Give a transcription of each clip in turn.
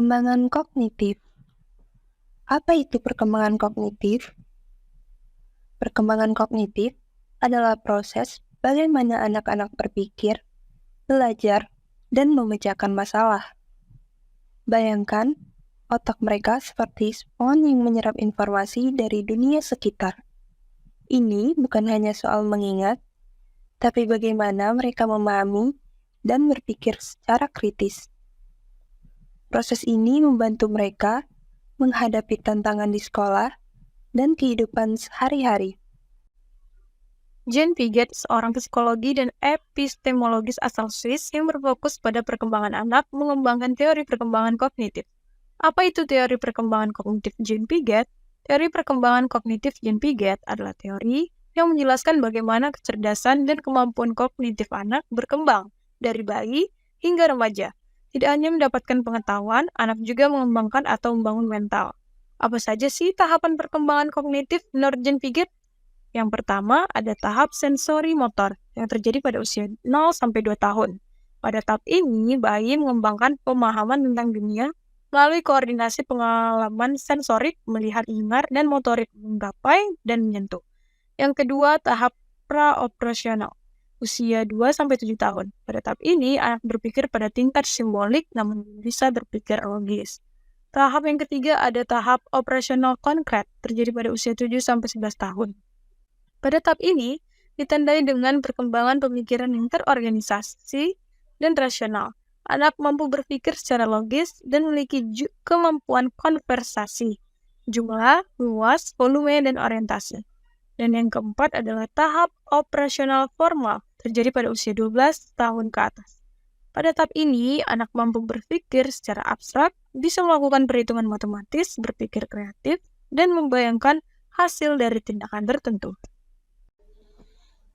Perkembangan kognitif. Apa itu perkembangan kognitif? Perkembangan kognitif adalah proses bagaimana anak-anak berpikir, belajar, dan memecahkan masalah. Bayangkan, otak mereka seperti spons yang menyerap informasi dari dunia sekitar. Ini bukan hanya soal mengingat, tapi bagaimana mereka memahami dan berpikir secara kritis. Proses ini membantu mereka menghadapi tantangan di sekolah dan kehidupan sehari-hari. Jean Piaget, seorang psikologi dan epistemologis asal Swiss yang berfokus pada perkembangan anak, mengembangkan teori perkembangan kognitif. Apa itu teori perkembangan kognitif Jean Piaget? Teori perkembangan kognitif Jean Piaget adalah teori yang menjelaskan bagaimana kecerdasan dan kemampuan kognitif anak berkembang dari bayi hingga remaja. Tidak hanya mendapatkan pengetahuan, anak juga mengembangkan atau membangun mental. Apa saja sih tahapan perkembangan kognitif menurut Jean Piaget? Yang pertama, ada tahap sensori motor yang terjadi pada usia 0-2 tahun. Pada tahap ini, bayi mengembangkan pemahaman tentang dunia melalui koordinasi pengalaman sensorik, melihat, mendengar, dan motorik menggapai dan menyentuh. Yang kedua, tahap praoperasional, usia 2-7 tahun. Pada tahap ini, anak berpikir pada tingkat simbolik namun bisa berpikir logis. Tahap yang ketiga ada tahap operasional konkret, terjadi pada usia 7-11 tahun. Pada tahap ini, ditandai dengan perkembangan pemikiran yang terorganisasi dan rasional. Anak mampu berpikir secara logis dan memiliki kemampuan konversasi, jumlah, luas, volume, dan orientasi. Dan yang keempat adalah tahap operasional formal, terjadi pada usia 12 tahun ke atas. Pada tahap ini, anak mampu berpikir secara abstrak, bisa melakukan perhitungan matematis, berpikir kreatif, dan membayangkan hasil dari tindakan tertentu.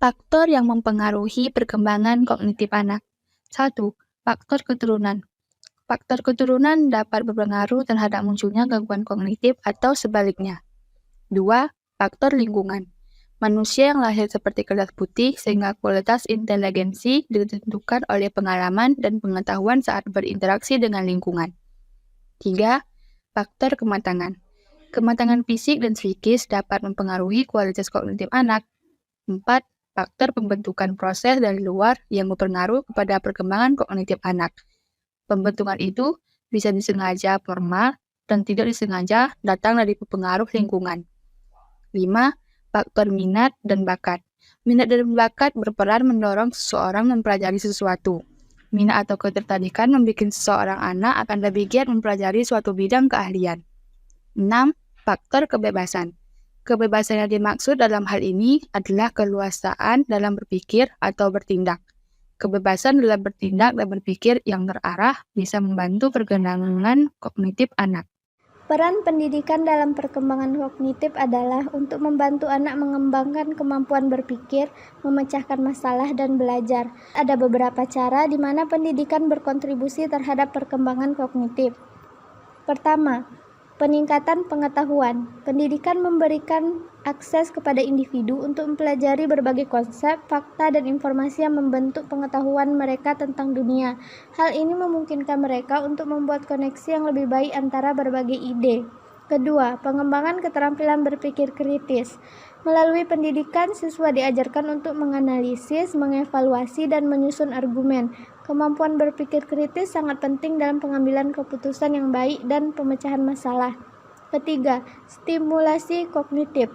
Faktor yang mempengaruhi perkembangan kognitif anak. 1. Faktor keturunan. Faktor keturunan dapat berpengaruh terhadap munculnya gangguan kognitif atau sebaliknya. 2. Faktor lingkungan. Manusia yang lahir seperti kertas putih sehingga kualitas inteligensi ditentukan oleh pengalaman dan pengetahuan saat berinteraksi dengan lingkungan. 3. Faktor kematangan. Kematangan fisik dan psikis dapat mempengaruhi kualitas kognitif anak. 4. Faktor pembentukan proses dari luar yang berpengaruh kepada perkembangan kognitif anak. Pembentukan itu bisa disengaja formal dan tidak disengaja datang dari pengaruh lingkungan. 5. Faktor minat dan bakat. Minat dan bakat berperan mendorong seseorang mempelajari sesuatu. Minat atau ketertarikan membuat seseorang anak akan lebih giat mempelajari suatu bidang keahlian. 6. Faktor kebebasan. Kebebasan yang dimaksud dalam hal ini adalah keluasaan dalam berpikir atau bertindak. Kebebasan dalam bertindak dan berpikir yang terarah bisa membantu perkembangan kognitif anak. Peran pendidikan dalam perkembangan kognitif adalah untuk membantu anak mengembangkan kemampuan berpikir, memecahkan masalah, dan belajar. Ada beberapa cara di mana pendidikan berkontribusi terhadap perkembangan kognitif. Pertama, peningkatan pengetahuan. Pendidikan memberikan akses kepada individu untuk mempelajari berbagai konsep, fakta, dan informasi yang membentuk pengetahuan mereka tentang dunia. Hal ini memungkinkan mereka untuk membuat koneksi yang lebih baik antara berbagai ide. Kedua, pengembangan keterampilan berpikir kritis. Melalui pendidikan, siswa diajarkan untuk menganalisis, mengevaluasi, dan menyusun argumen. Kemampuan berpikir kritis sangat penting dalam pengambilan keputusan yang baik dan pemecahan masalah. Ketiga, stimulasi kognitif.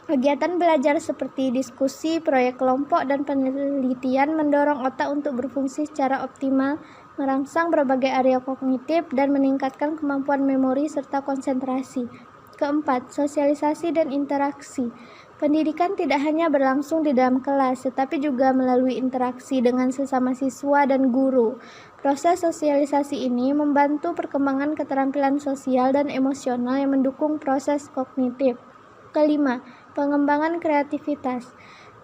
Kegiatan belajar seperti diskusi, proyek kelompok, dan penelitian mendorong otak untuk berfungsi secara optimal, merangsang berbagai area kognitif, dan meningkatkan kemampuan memori serta konsentrasi. Keempat, sosialisasi dan interaksi. Pendidikan tidak hanya berlangsung di dalam kelas, tetapi juga melalui interaksi dengan sesama siswa dan guru. Proses sosialisasi ini membantu perkembangan keterampilan sosial dan emosional yang mendukung proses kognitif. Kelima, pengembangan kreativitas.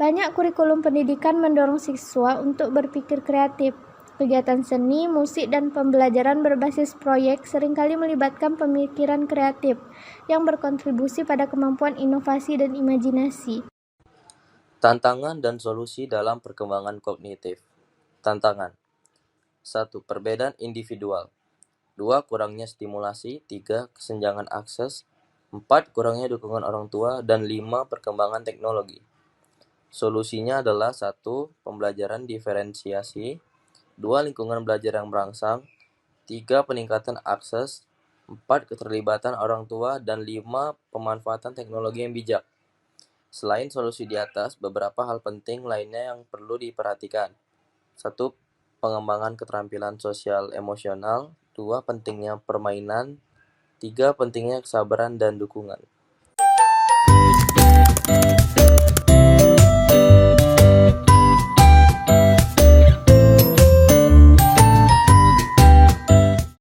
Banyak kurikulum pendidikan mendorong siswa untuk berpikir kreatif. Kegiatan seni, musik, dan pembelajaran berbasis proyek seringkali melibatkan pemikiran kreatif yang berkontribusi pada kemampuan inovasi dan imajinasi. Tantangan dan solusi dalam perkembangan kognitif. Tantangan. 1. Perbedaan individual. 2. Kurangnya stimulasi. 3. Kesenjangan akses. 4. Kurangnya dukungan orang tua. Dan 5. Perkembangan teknologi. Solusinya adalah 1. Pembelajaran diferensiasi. 2. Lingkungan belajar yang merangsang. 3. Peningkatan akses. 4. Keterlibatan orang tua. Dan 5. Pemanfaatan teknologi yang bijak. Selain solusi di atas, beberapa hal penting lainnya yang perlu diperhatikan. 1. Pengembangan keterampilan sosial emosional. 2. Pentingnya permainan. 3. Pentingnya kesabaran dan dukungan.